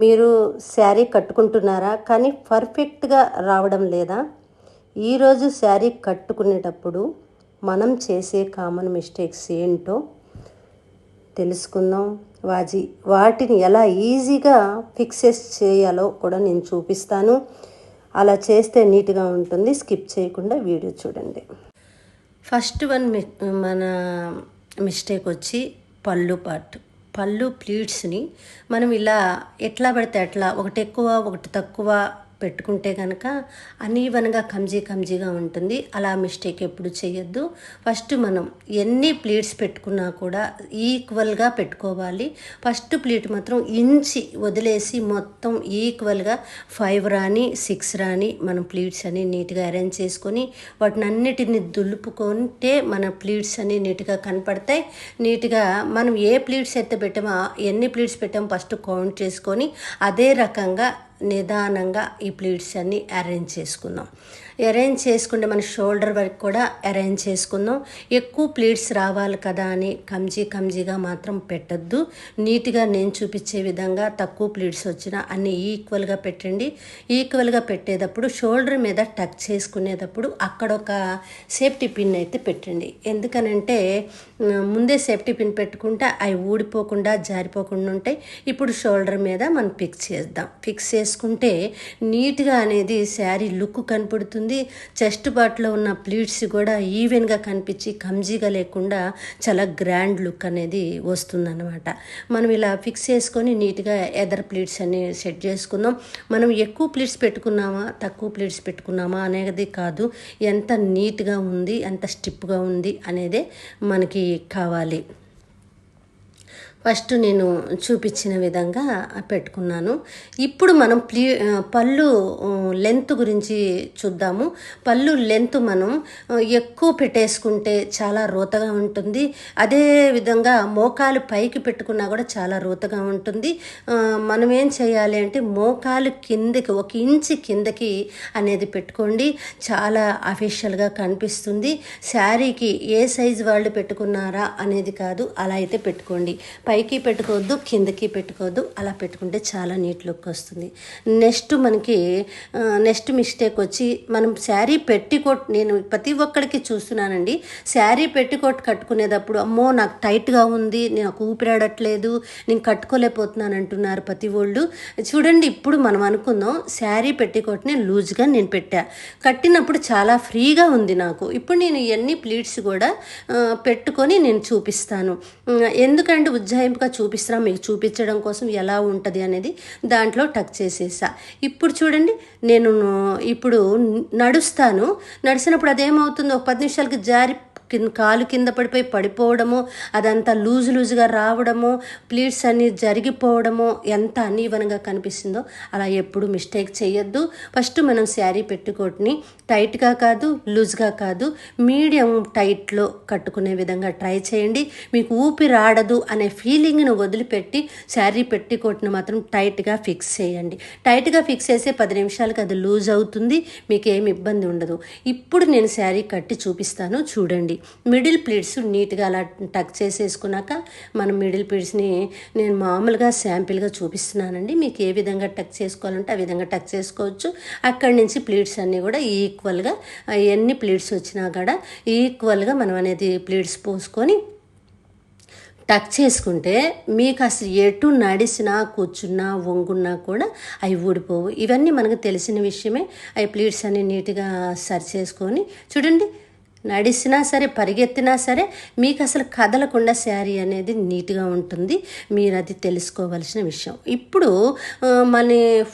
మీరు శారీ కట్టుకుంటున్నారా? కానీ పర్ఫెక్ట్‌గా రావడం లేదా? ఈరోజు శారీ కట్టుకునేటప్పుడు మనం చేసే కామన్ మిస్టేక్స్ ఏంటో తెలుసుకుందాం. వాటిని ఎలా ఈజీగా ఫిక్సెస్ చేయాలో కూడా నేను చూపిస్తాను. అలా చేస్తే నీట్‌గా ఉంటుంది. స్కిప్ చేయకుండా వీడియో చూడండి. ఫస్ట్ మన మిస్టేక్ వచ్చి పళ్ళు పార్ట్. పళ్ళు ప్లీట్స్ని మనం ఇలా ఎట్లా పడితే అట్లా ఒకటి ఎక్కువ ఒకటి తక్కువ పెట్టుకుంటే కనుక అనీవన్గా కమ్జీగా ఉంటుంది. అలా మిస్టేక్ ఎప్పుడు చేయొద్దు. ఫస్ట్ మనం ఎన్ని ప్లీట్స్ పెట్టుకున్నా కూడా ఈక్వల్గా పెట్టుకోవాలి. ఫస్ట్ ప్లీట్ మాత్రం ఇంచి వదిలేసి మొత్తం ఈక్వల్గా 5 రాని 6 రాని మనం ప్లీట్స్ అని నీట్గా అరేంజ్ చేసుకొని వాటిని అన్నిటిని దులుపుకుంటే మన ప్లీట్స్ అన్ని నీట్గా కనపడతాయి. నీట్గా మనం ఏ ప్లీట్స్ అయితే పెట్టామో ఎన్ని ప్లీట్స్ పెట్టామో ఫస్ట్ కౌంట్ చేసుకొని అదే రకంగా నిదానంగా ఈ ప్లీట్స్ అన్నీ అరేంజ్ చేసుకుందాం. అరేంజ్ చేసుకుంటే మన షోల్డర్ వరకు కూడా అరేంజ్ చేసుకుందాం. ఎక్కువ ప్లీట్స్ రావాలి కదా అని కమ్జీగా మాత్రం పెట్టద్దు. నీట్గా నేను చూపించే విధంగా తక్కువ ప్లీట్స్ వచ్చినా అన్నీ ఈక్వల్గా పెట్టండి. ఈక్వల్గా పెట్టేటప్పుడు షోల్డర్ మీద టక్ చేసుకునేటప్పుడు అక్కడ ఒక సేఫ్టీ పిన్ అయితే పెట్టండి. ఎందుకనంటే ముందే సేఫ్టీ పిన్ పెట్టుకుంటే అవి ఊడిపోకుండా జారిపోకుండా ఉంటాయి. ఇప్పుడు షోల్డర్ మీద మనం ఫిక్స్ చేసుకుంటే నీట్గా అనేది శారీ లుక్ కనపడుతుంది. చెస్ట్ పార్ట్లో ఉన్న ప్లీట్స్ కూడా ఈవెన్గా కనిపించి కమ్జీగా లేకుండా చాలా గ్రాండ్ లుక్ అనేది వస్తుందన్నమాట. మనం ఇలా ఫిక్స్ చేసుకొని నీట్గా ఎదర్ ప్లీట్స్ అన్ని సెట్ చేసుకుందాం. మనం ఎక్కువ ప్లీట్స్ పెట్టుకున్నామా తక్కువ ప్లీట్స్ పెట్టుకున్నామా అనేది కాదు, ఎంత నీట్గా ఉంది ఎంత స్టిప్గా ఉంది అనేదే మనకి కావాలి. ఫస్ట్ నేను చూపించిన విధంగా పెట్టుకున్నాను. ఇప్పుడు మనం పళ్ళు లెంత్ గురించి చూద్దాము. పళ్ళు లెంత్ మనం ఎక్కువ పెట్టేసుకుంటే చాలా రోతగా ఉంటుంది. అదే విధంగా మోకాలు పైకి పెట్టుకున్నా కూడా చాలా రోతగా ఉంటుంది. మనం ఏం చేయాలి అంటే మోకాలు కిందకి 1 ఇంచు కిందకి అనేది పెట్టుకోండి. చాలా అఫీషియల్గా కనిపిస్తుంది. శారీకి ఏ సైజు వాళ్ళు పెట్టుకున్నారా అనేది కాదు, అలా అయితే పెట్టుకోండి. పైకి పెట్టుకోవద్దు, కిందకి పెట్టుకోవద్దు. అలా పెట్టుకుంటే చాలా నీట్ లుక్ వస్తుంది. నెక్స్ట్ మిస్టేక్ వచ్చి మనం శారీ పెట్టికోట్, నేను ప్రతి ఒక్కరికి చూస్తున్నానండి, శారీ పెట్టికోట్ కట్టుకునేటప్పుడు అమ్మో నాకు టైట్గా ఉంది, నాకు ఊపిరాడట్లేదు, నేను కట్టుకోలేకపోతున్నాను అంటున్నారు ప్రతి వాళ్ళు. చూడండి, ఇప్పుడు మనం అనుకుందాం శారీ పెట్టికోట్ని లూజ్గా నేను కట్టినప్పుడు చాలా ఫ్రీగా ఉంది నాకు. ఇప్పుడు నేను ఎన్ని ప్లీట్స్ కూడా పెట్టుకొని నేను చూపిస్తాను. ఎందుకంటే ఉజ్జాయింపుగా చూపిస్తున్నా, మీకు చూపించడం కోసం ఎలా ఉంటుంది అనేది దాంట్లో టక్ చేసేసా. ఇప్పుడు చూడండి, నేను ఇప్పుడు నడిచినప్పుడు అదేమవుతుందో 10 నిమిషాలకి కాలు కింద పడిపోవడము, అదంతా లూజుగా రావడము, ప్లీట్స్ అన్నీ జరిగిపోవడము, ఎంత అనీవన్గా కనిపిస్తుందో అలా ఎప్పుడు మిస్టేక్ చేయొద్దు. ఫస్ట్ మనం శారీ పెట్టుకోట్ని టైట్గా కాదు లూజ్గా కాదు మీడియం టైట్లో కట్టుకునే విధంగా ట్రై చేయండి. మీకు ఊపిరాడదు అనే ఫీలింగ్ను వదిలిపెట్టి శారీ పెట్టుకోట్ని మాత్రం టైట్గా ఫిక్స్ చేయండి. టైట్గా ఫిక్స్ చేసే 10 నిమిషాలకి అది లూజ్ అవుతుంది, మీకు ఏమి ఇబ్బంది ఉండదు. ఇప్పుడు నేను శారీ కట్టి చూపిస్తాను, చూడండి. మిడిల్ ప్లీట్స్ నీట్గా అలా టక్ చేసేసుకున్నాక మనం మిడిల్ ప్లీట్స్ని నేను మామూలుగా శాంపిల్గా చూపిస్తున్నానండి. మీకు ఏ విధంగా టక్ చేసుకోవాలంటే ఆ విధంగా టక్ చేసుకోవచ్చు. అక్కడి నుంచి ప్లీట్స్ అన్నీ కూడా ఈక్వల్గా ఎన్ని ప్లీట్స్ వచ్చినా కూడా ఈక్వల్గా మనం అనేది ప్లీట్స్ పోసుకొని టక్ చేసుకుంటే మీకు అసలు ఎటు నడిచినా కూర్చున్నా వంగున్నా కూడా అవి ఊడిపోవు. ఇవన్నీ మనకు తెలిసిన విషయమే. అవి ప్లీట్స్ అన్ని నీట్గా సరి చేసుకొని చూడండి, నడిచినా సరే పరిగెత్తినా సరే మీకు అసలు కదలకుండా శారీ అనేది నీట్గా ఉంటుంది. మీరు అది తెలుసుకోవాల్సిన విషయం. ఇప్పుడు మన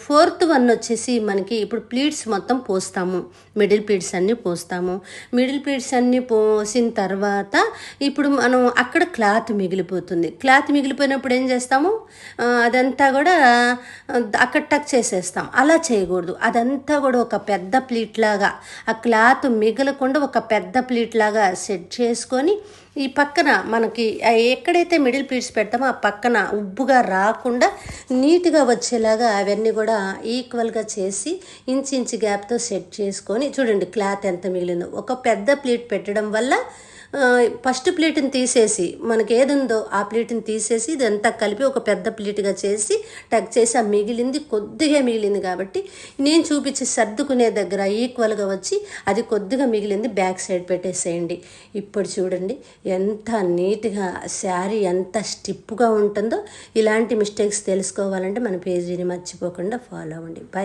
4th వన్ వచ్చేసి మనకి ఇప్పుడు ప్లీట్స్ మొత్తం పోస్తాము, మిడిల్ ప్లీట్స్ అన్నీ పోస్తాము. మిడిల్ ప్లీట్స్ అన్నీ పోసిన తర్వాత ఇప్పుడు మనం అక్కడ క్లాత్ మిగిలిపోతుంది. క్లాత్ మిగిలిపోయినప్పుడు ఏం చేస్తాము, అదంతా కూడా అక్కడ టక్ చేసేస్తాం. అలా చేయకూడదు. అదంతా కూడా ఒక పెద్ద ప్లీట్ లాగా ఆ క్లాత్ మిగలకుండా ఒక పెద్ద ప్లీట్ లాగా సెట్ చేసుకొని ఈ పక్కన మనకి ఎక్కడైతే మిడిల్ ప్లీట్స్ పెడతామో ఆ పక్కన ఉబ్బుగా రాకుండా నీట్గా వచ్చేలాగా అవన్నీ కూడా ఈక్వల్గా చేసి ఇంచు గ్యాప్తో సెట్ చేసుకొని చూడండి క్లాత్ ఎంత మిగిలిందో. ఒక పెద్ద ప్లీట్ పెట్టడం వల్ల ఫస్ట్ ప్లేట్ని తీసేసి మనకి ఏది ఉందో ఆ ప్లేట్ని తీసేసి ఇదంతా కలిపి ఒక పెద్ద ప్లేట్గా చేసి టక్ చేసి ఆ మిగిలింది కొద్దిగా మిగిలింది కాబట్టి నేను చూపించి సర్దుకునే దగ్గర ఈక్వల్గా వచ్చి అది కొద్దిగా మిగిలింది బ్యాక్ సైడ్ పెట్టేసేయండి. ఇప్పుడు చూడండి ఎంత నీట్గా శారీ ఎంత స్టిప్గా ఉంటుందో. ఇలాంటి మిస్టేక్స్ తెలుసుకోవాలంటే మన పేజీని మర్చిపోకుండా ఫాలో అవ్వండి. బై.